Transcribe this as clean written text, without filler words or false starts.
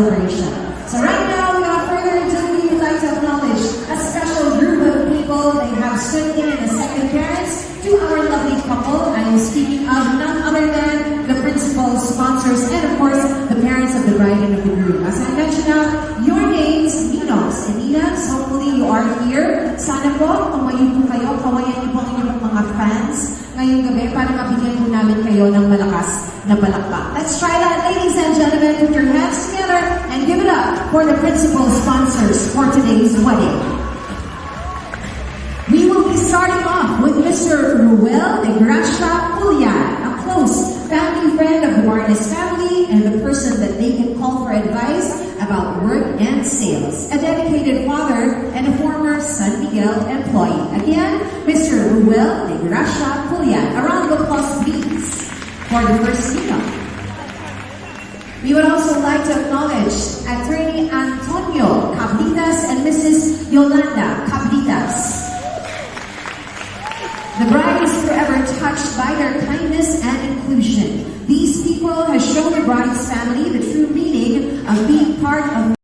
celebration. So right now, without further ado, we would like to acknowledge a special group of people. They have stood in as second parents to our lovely couple. I am speaking of none other than the principal sponsors and of course the parents of the bride and of the groom. As I mentioned now, your names, Ninos and Ninas, hopefully you are here. Sana po, tumayo po kayo, kawayan niyo po ang inyong mga fans ngayong gabi para mabigyan po namin kayo ng malakas na palakpak. Let's try that, ladies and gentlemen. Put your hands together and give it up for the principal sponsors for today's wedding. We will be starting off with Mr. Ruel de Gracia Pulian, a close family friend of the Marnes family and the person that they can call for advice about work and sales. A dedicated father and a former San Miguel employee. Again, Mr. Ruel de Gracia Pulian. A round of applause, please, for the first speaker. We would also like to acknowledge Attorney Antonio Cablitas and Mrs. Yolanda Cablitas. The bride is forever touched by their kindness and inclusion. These people have shown the bride's family the true meaning of being part of